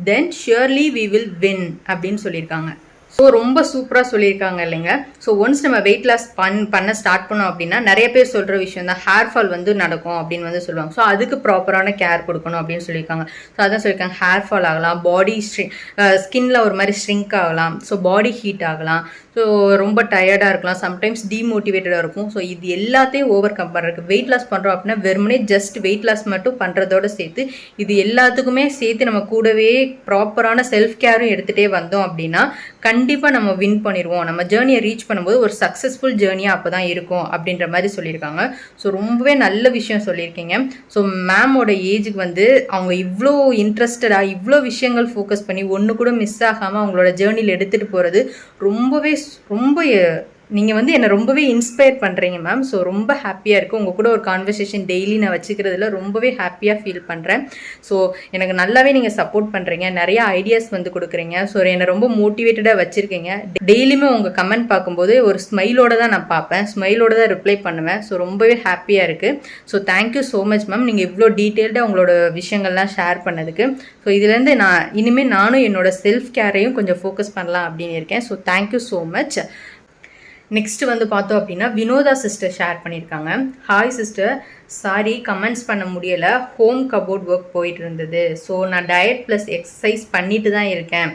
then surely we will win அப்படின்னு சொல்லியிருக்காங்க. So ரொம்ப சூப்பராக சொல்லியிருக்காங்க இல்லைங்க. So once நம்ம weight loss பண்ண start பண்ணோம் அப்படின்னா நிறைய பேர் சொல்கிற விஷயம் தான் ஹேர் ஃபால் வந்து நடக்கும் அப்படின்னு வந்து சொல்லுவாங்க. ஸோ அதுக்கு ப்ராப்பரான கேர் கொடுக்கணும் அப்படின்னு சொல்லியிருக்காங்க. ஸோ அதான் சொல்லியிருக்காங்க, ஹேர் ஃபால் ஆகலாம், பாடி ஸ்கின்ல ஒரு மாதிரி ஸ்ட்ரிங்க் ஆகலாம், ஸோ பாடி ஹீட் ஆகலாம், ஸோ ரொம்ப டயர்டாக இருக்கலாம், சம்டைம்ஸ் டீமோட்டிவேட்டடாக இருக்கும். ஸோ இது எல்லாத்தையும் ஓவர் கம் பண்ணுறதுக்கு வெயிட் லாஸ் பண்ணுறோம் அப்படின்னா வெறுமனே ஜஸ்ட் வெயிட் லாஸ் மட்டும் பண்ணுறதோட சேர்த்து இது எல்லாத்துக்குமே சேர்த்து நம்ம கூடவே ப்ராப்பரான செல்ஃப் கேரும் எடுத்துகிட்டே வந்தோம் அப்படின்னா கண்டிப்பாக நம்ம வின் பண்ணிடுவோம். நம்ம ஜேர்னியை ரீச் பண்ணும்போது ஒரு சக்ஸஸ்ஃபுல் ஜேர்னியாக அப்போ தான் இருக்கும் அப்படின்ற மாதிரி சொல்லியிருக்காங்க. ஸோ ரொம்பவே நல்ல விஷயம் சொல்லியிருக்கீங்க. ஸோ மேமோட ஏஜுக்கு வந்து அவங்க இவ்வளோ இன்ட்ரெஸ்டடாக இவ்வளோ விஷயங்கள் ஃபோக்கஸ் பண்ணி ஒன்று கூட மிஸ் ஆகாமல் அவங்களோட ஜேர்னியில் எடுத்துகிட்டு போகிறது ரொம்ப நீங்கள் வந்து என்னை ரொம்பவே இன்ஸ்பயர் பண்ணுறீங்க மேம். ஸோ ரொம்ப ஹாப்பியாக இருக்குது. உங்கள் கூட ஒரு கான்வர்சேஷன் டெய்லி நான் வச்சுக்கிறதுல ரொம்பவே ஹாப்பியாக ஃபீல் பண்ணுறேன். ஸோ எனக்கு நல்லாவே நீங்கள் சப்போர்ட் பண்ணுறீங்க, நிறைய ஐடியாஸ் வந்து கொடுக்குறீங்க. ஸோ என்னை ரொம்ப மோட்டிவேட்டடாக வச்சுருக்கீங்க. டெய்லியுமே உங்கள் கமெண்ட் பார்க்கும்போது ஒரு ஸ்மைலோடு தான் நான் பார்ப்பேன், ஸ்மைலோடு தான் ரிப்ளை பண்ணுவேன். ஸோ ரொம்பவே ஹாப்பியாக இருக்குது. So thank you so much ma'am, நீங்கள் இவ்வளோ டீட்டெயில்டாக உங்களோட விஷயங்கள்லாம் ஷேர் பண்ணதுக்கு. ஸோ இதுலேருந்து இனிமேல் நானும் என்னோட செல்ஃப் கேரையும் கொஞ்சம் ஃபோக்கஸ் பண்ணலாம் அப்படின்னு இருக்கேன். So thank you so much. Next வந்து பார்த்தோம் அப்படின்னா வினோதா சிஸ்டர் ஷேர் பண்ணியிருக்காங்க. ஹாய் சிஸ்டர், சாரி கமெண்ட்ஸ் பண்ண முடியலை, ஹோம் கபோர்ட் ஒர்க் போயிட்டு இருந்தது. ஸோ நான் டயட் ப்ளஸ் எக்ஸசைஸ் பண்ணிட்டு தான் இருக்கேன்,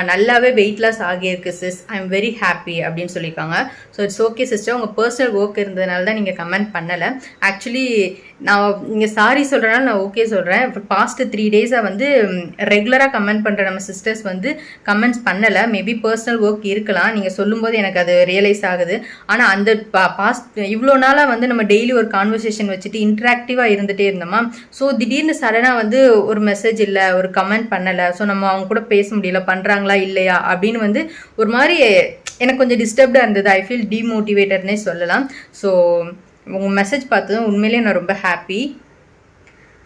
நல்லாவே வெயிட் லாஸ் ஆகியிருக்கு sis, I am very happy அப்படின்னு சொல்லியிருக்காங்க. ஸோ இட்ஸ் ஓகே சிஸ்டர், உங்கள் பர்சனல் ஒர்க் இருந்ததுனால தான் நீங்கள் கமெண்ட் பண்ணலை. ஆக்சுவலி நான் நீங்கள் சாரி சொல்கிறனால நான் ஓகே சொல்கிறேன். இப்போ பாஸ்ட்டு 3 டேஸாக வந்து ரெகுலராக கமெண்ட் பண்ணுற நம்ம சிஸ்டர்ஸ் வந்து கமெண்ட்ஸ் பண்ணலை. மேபி பர்சனல் ஒர்க் இருக்கலாம், நீங்கள் சொல்லும்போது எனக்கு அது ரியலைஸ் ஆகுது. ஆனால் அந்த பாஸ்ட் இவ்வளோ நாளாக வந்து நம்ம டெய்லி ஒரு கான்வர்சேஷன் வச்சுட்டு இன்ட்ராக்டிவாக இருந்துகிட்டே இருந்தோமா. ஸோ திடீர்னு சடனாக வந்து ஒரு மெசேஜ் இல்லை, ஒரு கமெண்ட் பண்ணலை. ஸோ நம்ம அவங்க கூட பேச முடியல, பண்ணுறாங்களா இல்லையா அப்படின்னு வந்து ஒரு மாதிரி எனக்கு கொஞ்சம் டிஸ்டர்ப்டாக இருந்தது. ஐ ஃபீல் டிமோட்டிவேட்டட்னே சொல்லலாம். ஸோ உங்கள் மெசேஜ் பார்த்ததும் உண்மையிலேயே நான் ரொம்ப ஹாப்பி.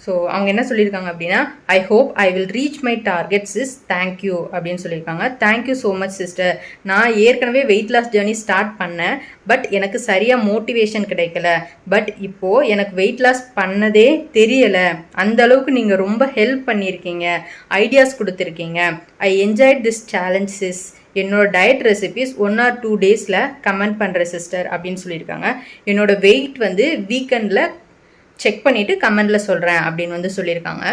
ஸோ அவங்க என்ன சொல்லியிருக்காங்க அப்படின்னா, I hope I will reach my target sis, thank you அப்படின்னு சொல்லியிருக்காங்க. Thank you so much sister. நான் ஏற்கனவே வெயிட் லாஸ் ஜேர்னி ஸ்டார்ட் பண்ணேன், பட் எனக்கு சரியாக மோட்டிவேஷன் கிடைக்கல. பட் இப்போது எனக்கு வெயிட் லாஸ் பண்ணதே தெரியலை. அந்த அளவுக்கு நீங்கள் ரொம்ப ஹெல்ப் பண்ணியிருக்கீங்க, ஐடியாஸ் கொடுத்துருக்கீங்க. I enjoyed this challenge sis. என்னோட டயட் ரெசிபிஸ் 1 or 2 டேஸில் கமெண்ட் பண்ணுற சிஸ்டர் அப்படின்னு சொல்லியிருக்காங்க. என்னோட வெயிட் வந்து வீக்கெண்டில் செக் பண்ணிவிட்டு கமெண்டில் சொல்கிறேன் அப்படின்னு வந்து சொல்லியிருக்காங்க.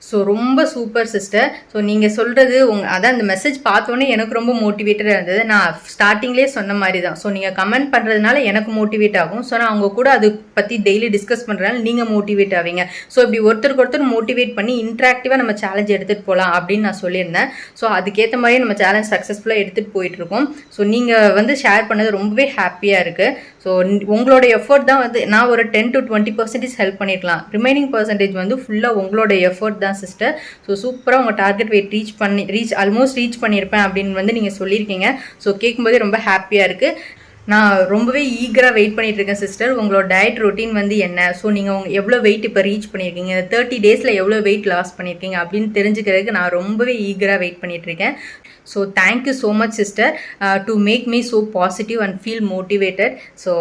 ஸோ ரொம்ப சூப்பர் சிஸ்டர். ஸோ நீங்கள் சொல்கிறது அதான் அந்த மெசேஜ் பார்த்தோன்னே எனக்கு ரொம்ப மோட்டிவேட்டடாக இருந்தது. நான் ஸ்டார்டிங்லேயே சொன்ன மாதிரி தான். ஸோ நீங்கள் கமெண்ட் பண்ணுறதுனால எனக்கு மோட்டிவேட் ஆகும். ஸோ நான் அவங்க கூட அது பற்றி டெய்லி டிஸ்கஸ் பண்ணுறதுனால நீங்கள் மோட்டிவேட் ஆவீங்க. ஸோ இப்படி ஒருத்தருக்கு ஒருத்தர் மோட்டிவேட் பண்ணி இன்ட்ராக்டிவாக நம்ம சேலஞ்ச் எடுத்துகிட்டு போகலாம் அப்படின்னு நான் சொல்லியிருந்தேன். ஸோ அதுக்கேற்ற மாதிரி நம்ம சேலஞ்ச் சக்ஸஸ்ஃபுல்லாக எடுத்துகிட்டு போயிட்டுருக்கோம். ஸோ நீங்கள் வந்து ஷேர் பண்ணது ரொம்பவே ஹாப்பியாக இருக்குது. ஸோ உங்களோட எஃபர்ட் தான் வந்து நான் ஒரு 10 to 20% ஹெல்ப் பண்ணியிருக்கலாம். ரிமைனிங் பர்சன்டேஜ் வந்து ஃபுல்லாக உங்களோட எஃபர்ட் தான் சிஸ்டர். ஸோ சூப்பராக உங்கள் டார்கெட் வெயிட் ஆல்மோஸ்ட் ரீச் பண்ணியிருப்பேன் அப்படின்னு வந்து நீங்கள் சொல்லியிருக்கீங்க. ஸோ கேட்கும்போதே ரொம்ப ஹாப்பியாக இருக்குது. நான் ரொம்பவே ஈகராக வெயிட் பண்ணிட்டு இருக்கேன் சிஸ்டர். உங்களோட டயட் ரொட்டீன் வந்து என்ன, ஸோ நீங்கள் எவ்வளோ வெயிட் இப்போ ரீச் பண்ணியிருக்கீங்க, 30 டேஸில் எவ்வளோ வெயிட் லாஸ் பண்ணியிருக்கீங்க அப்படின்னு தெரிஞ்சுக்கிறதுக்கு நான் ரொம்பவே ஈகராக வெயிட் பண்ணிட்டு இருக்கேன். So thank you so much sister to make me so positive and feel motivated. ஸோ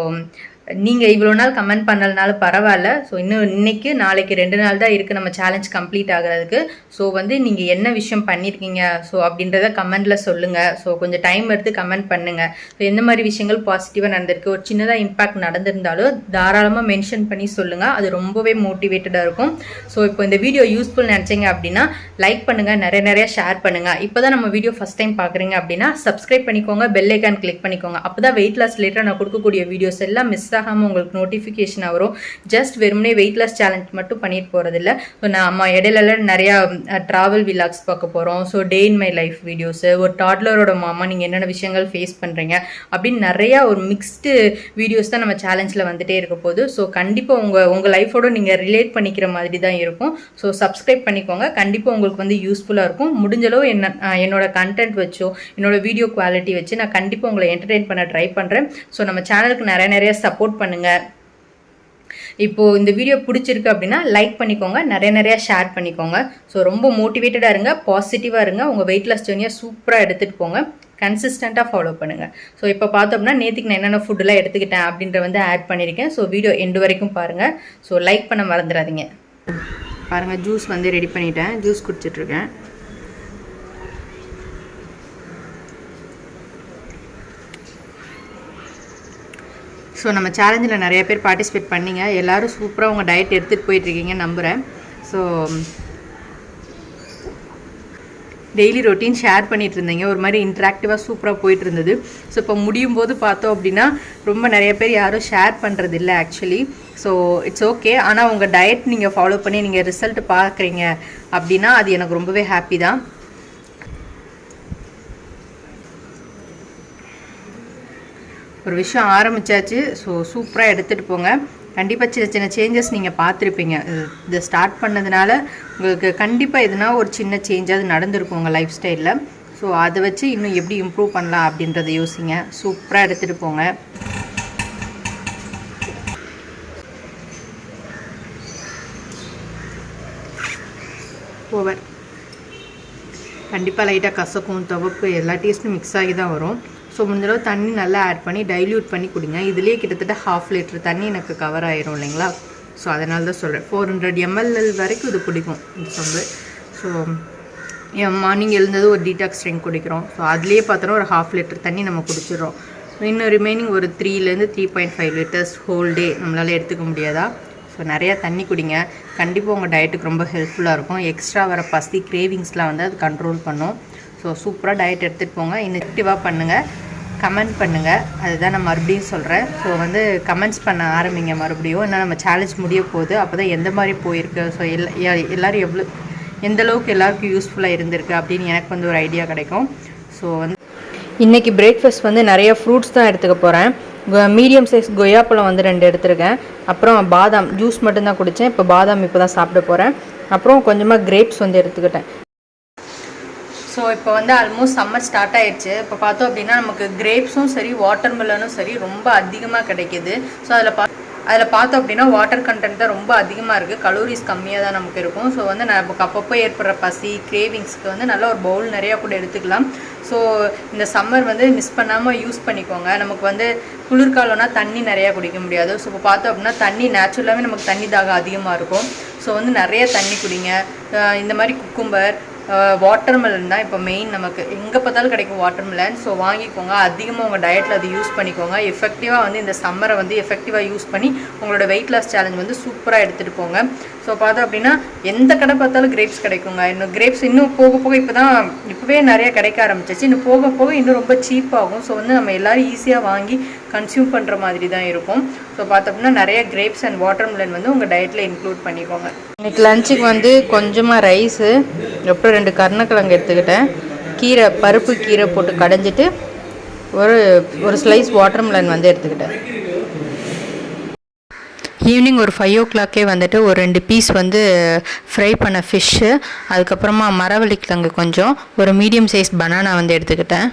நீங்கள் இவ்வளோ நாள் கமெண்ட் பண்ணலனாலும் பரவாயில்ல. ஸோ இன்னும் இன்னைக்கு நாளைக்கு 2 நாள் தான் இருக்குது நம்ம சேலஞ்ச் கம்ப்ளீட் ஆகிறதுக்கு. ஸோ வந்து நீங்கள் என்ன விஷயம் பண்ணியிருக்கீங்க ஸோ அப்படின்றத கமெண்டில் சொல்லுங்கள். ஸோ கொஞ்சம் டைம் எடுத்து கமெண்ட் பண்ணுங்கள். ஸோ எந்த மாதிரி விஷயங்கள் பாசிட்டிவாக நடந்திருக்கு, ஒரு சின்னதாக இம்பாக்ட் நடந்திருந்தாலும் தாராளமாக மென்ஷன் பண்ணி சொல்லுங்கள். அது ரொம்பவே மோட்டிவேட்டடாக இருக்கும். ஸோ இப்போ இந்த வீடியோ யூஸ்ஃபுல் நினச்சிங்க அப்படின்னா லைக் பண்ணுங்கள், நிறைய ஷேர் பண்ணுங்கள். இப்போ தான் நம்ம வீடியோ ஃபஸ்ட் டைம் பார்க்குறீங்க அப்படின்னா சப்ஸ்கிரைப் பண்ணிக்கோங்க, பெல் ஐக்கான் கிளிக் பண்ணிக்கோங்க. அப்போ தான் வெயிட் லாஸ் ரிலேட்டடாக நான் கொடுக்கக்கூடிய வீடியோஸ் எல்லாம் மிஸ் ஆகாமல் உங்களுக்கு நோட்டிஃபிகேஷனாக வரும். ஜஸ்ட் வெறுமனே வெயிட் லாஸ் சேலஞ்ச் மட்டும் பண்ணிட்டு போகிறதில்ல. ஸோ நம்ம இடையில நிறையா ட்ராவல் விலாக்ஸ் பார்க்க போகிறோம். So day in my life videos, ஒரு டாட்லரோட மாமா நீங்கள் என்னென்ன விஷயங்கள் ஃபேஸ் பண்ணுறீங்க அப்படின்னு நிறையா ஒரு மிக்ஸ்டு வீடியோஸ் தான் நம்ம சேலஞ்சில் வந்துகிட்டே இருக்க போகுது. ஸோ கண்டிப்பாக உங்கள் லைஃபோட நீங்கள் ரிலேட் பண்ணிக்கிற மாதிரி தான் இருக்கும். ஸோ சப்ஸ்கிரைப் பண்ணிக்கோங்க. கண்டிப்பாக உங்களுக்கு வந்து யூஸ்ஃபுல்லாக இருக்கும். முடிஞ்சளவு என்னோட கண்டென்ட் வச்சோ என்னோட வீடியோ குவாலிட்டி வச்சு நான் கண்டிப்பாக உங்களை என்டர்டெயின் பண்ண ட்ரை பண்ணுறேன். ஸோ நம்ம சேனலுக்கு நிறைய சப்போர்ட் பண்ணுங்கள். இப்போது இந்த வீடியோ பிடிச்சிருக்கு அப்படின்னா லைக் பண்ணிக்கோங்க, நிறைய ஷேர் பண்ணிக்கோங்க. ஸோ ரொம்ப மோட்டிவேட்டடாக இருங்க, பாசிட்டிவாக இருங்க. உங்கள் வெயிட் லாஸ் ஜர்னியை சூப்பராக எடுத்துகிட்டு போங்க, கன்சிஸ்டண்ட்டாக ஃபாலோ பண்ணுங்கள். ஸோ இப்போ பார்த்தோம்னா நேற்றுக்கு நான் என்னென்ன ஃபுட்டெல்லாம் எடுத்துக்கிட்டேன் அப்படின்ற வந்து ஆட் பண்ணியிருக்கேன். ஸோ வீடியோ எண்டு வரைக்கும் பாருங்கள். ஸோ லைக் பண்ண மறந்துடாதீங்க. பாருங்கள், ஜூஸ் வந்து ரெடி பண்ணிட்டேன், ஜூஸ் குடிச்சிட்ருக்கேன். ஸோ நம்ம சேலஞ்சில் நிறைய பேர் பார்ட்டிசிபேட் பண்ணிங்க. எல்லோரும் சூப்பராக உங்கள் டயட் எடுத்துகிட்டு போயிட்டுருக்கீங்கன்னு நம்புகிறேன். ஸோ டெய்லி ரொட்டீன் ஷேர் பண்ணிகிட்டு இருந்தீங்க, ஒரு மாதிரி இன்ட்ராக்டிவாக சூப்பராக போயிட்டு இருந்தது. ஸோ இப்போ முடியும் போது பார்த்தோம் அப்படின்னா ரொம்ப நிறைய பேர் யாரும் ஷேர் பண்ணுறது இல்லை ஆக்சுவலி. So it's okay. ஆனால் உங்கள் டயட் நீங்கள் ஃபாலோ பண்ணி நீங்கள் ரிசல்ட் பார்க்குறீங்க அப்படின்னா அது எனக்கு ரொம்பவே ஹாப்பி தான். ஒரு விஷயம் ஆரம்பித்தாச்சு. ஸோ சூப்பராக எடுத்துகிட்டு போங்க. கண்டிப்பாக சின்ன சேஞ்சஸ் நீங்கள் பார்த்துருப்பீங்க. இதை ஸ்டார்ட் பண்ணதுனால உங்களுக்கு கண்டிப்பாக எதுனா ஒரு சின்ன சேஞ்சாவது நடந்திருக்கும் உங்கள் லைஃப் ஸ்டைலில். ஸோ அதை வச்சு இன்னும் எப்படி இம்ப்ரூவ் பண்ணலாம் அப்படின்றத யோசிங்க. சூப்பராக எடுத்துகிட்டு போங்க. ஓவர் கண்டிப்பாக லைட்டாக கசக்கும், துவப்பு எல்லா டேஸ்ட்டும் மிக்ஸ் ஆகி தான் வரும். ஸோ முடிஞ்சளவு தண்ணி நல்லா ஆட் பண்ணி டைல்யூட் பண்ணி குடிங்க. இதுலேயே கிட்டத்தட்ட 1/2 லிட்டர் தண்ணி எனக்கு கவர் ஆயிரும் இல்லைங்களா. ஸோ அதனால தான் சொல்கிறேன். 400 ml வரைக்கும் இது பிடிக்கும் இந்த சொம்பு. ஸோ மார்னிங் எழுந்தது ஒரு டீடாக்ஸ் ட்ரிங்க் குடிக்கிறோம். ஸோ அதுலேயே பார்த்தோன்னா ஒரு 1/2 லிட்டர் தண்ணி நம்ம குடிச்சிடுறோம். இன்னும் ரிமைனிங் ஒரு 3 to 3.5 லிட்டர்ஸ் ஹோல் டே நம்மளால் எடுத்துக்க முடியாதா. ஸோ நிறையா தண்ணி குடிங்க. கண்டிப்பாக உங்கள் டயட்டுக்கு ரொம்ப ஹெல்ப்ஃபுல்லாக இருக்கும். எக்ஸ்ட்ரா வர பசி கிரேவிங்ஸ்லாம் வந்து அது கண்ட்ரோல் பண்ணும். ஸோ சூப்பராக டயட் எடுத்துகிட்டு போங்க. இன்னும் ஆக்டிவாக பண்ணுங்கள், கமெண்ட் பண்ணுங்கள். அதுதான் நான் மறுபடியும் சொல்கிறேன். ஸோ வந்து கமெண்ட்ஸ் பண்ண ஆரம்பிங்க மறுபடியும். ஏன்னா நம்ம சேலஞ்ச் முடிய போகுது. அப்போ தான் எந்த மாதிரி போயிருக்கு, ஸோ எல்லோரும் எந்தளவுக்கு எல்லாருக்கும் யூஸ்ஃபுல்லாக இருந்திருக்கு அப்படின்னு எனக்கு வந்து ஒரு ஐடியா கிடைக்கும். ஸோ வந்து இன்றைக்கி பிரேக்ஃபாஸ்ட் வந்து நிறைய ஃப்ரூட்ஸ் தான் எடுத்துக்க போகிறேன். மீடியம் சைஸ் கொய்யாப்பழம் வந்து 2 எடுத்துருக்கேன். அப்புறம் பாதாம் ஜூஸ் மட்டும்தான் குடித்தேன். இப்போ பாதாம் இப்போ தான் சாப்பிட போகிறேன். அப்புறம் கொஞ்சமாக கிரேப்ஸ் வந்து எடுத்துக்கிட்டேன். ஸோ இப்போ வந்து ஆல்மோஸ்ட் சம்மர் ஸ்டார்ட் ஆகிடுச்சு. இப்போ பார்த்தோம் அப்படின்னா நமக்கு கிரேப்ஸும் சரி வாட்டர் மெலனும் சரி ரொம்ப அதிகமாக கிடைக்கிது. ஸோ அதில் பார்த்தோம் அப்படின்னா வாட்டர் கண்டென்ட் தான் ரொம்ப அதிகமாக இருக்குது, கலோரிஸ் கம்மியாக தான் நமக்கு இருக்கும். ஸோ வந்து நமக்கு அப்பப்போ ஏற்படுற பசி கிரேவிங்ஸ்க்கு வந்து நல்ல ஒரு பவுல் நிறையா கூட எடுத்துக்கலாம். ஸோ இந்த சம்மர் வந்து மிஸ் பண்ணாமல் யூஸ் பண்ணிக்கோங்க. நமக்கு வந்து குளிர்காலம்னா தண்ணி நிறையா குடிக்க முடியாது. ஸோ இப்போ பார்த்தோம் அப்படின்னா தண்ணி நேச்சுரலாகவே நமக்கு தண்ணி தாகம் அதிகமாக இருக்கும். ஸோ வந்து நிறைய தண்ணி குடிங்க. இந்த மாதிரி குக்கும்பர் வாட்டர்மெலன் தான் இப்போ மெயின், நமக்கு எங்கே பார்த்தாலும் கிடைக்கும் வாட்டர்மெலன். ஸோ வாங்கிக்கோங்க, அதிகமாக உங்கள் டயட்டில் அது யூஸ் பண்ணிக்கோங்க. எஃபெக்டிவாக வந்து இந்த சம்மரை வந்து எஃபெக்டிவாக யூஸ் பண்ணி உங்களோட வெயிட் லாஸ் சேலஞ்ச் வந்து சூப்பராக எடுத்துகிட்டு போங்க. ஸோ பார்த்தோம் அப்படின்னா எந்த கடை பார்த்தாலும் கிரேப்ஸ் கிடைக்குங்க. இன்னும் கிரேப்ஸ் இன்னும் போக போக இப்போவே நிறைய கிடைக்க ஆரம்பிச்சிச்சு. இன்னும் போக போக இன்னும் ரொம்ப சீப்பாகும். ஸோ வந்து நம்ம எல்லோரும் ஈஸியாக வாங்கி கன்சியூம் பண்ணுற மாதிரி தான் இருக்கும். ஸோ பார்த்தோம் அப்படின்னா நிறைய கிரேப்ஸ் அண்ட் வாட்டர்மெலன் வந்து உங்கள் டயட்டில் இன்க்ளூட் பண்ணிக்கோங்க. இன்றைக்கி லஞ்சுக்கு வந்து கொஞ்சமாக ரைஸு, அப்புறம் 2 கருணக்கிழங்கு எடுத்துக்கிட்டேன், கீரை பருப்பு கீரை போட்டு கடைஞ்சிட்டு ஒரு ஸ்லைஸ் வாட்டர்மெலன் வந்து எடுத்துக்கிட்டேன். ஈவினிங் ஒரு 5 o'clock வந்துட்டு ஒரு 2 பீஸ் வந்து ஃப்ரை பண்ண ஃபிஷ்ஷு, அதுக்கப்புறமா மரவள்ளிக்கிழங்கு கொஞ்சம், ஒரு மீடியம் சைஸ் பனானா வந்து எடுத்துக்கிட்டேன்.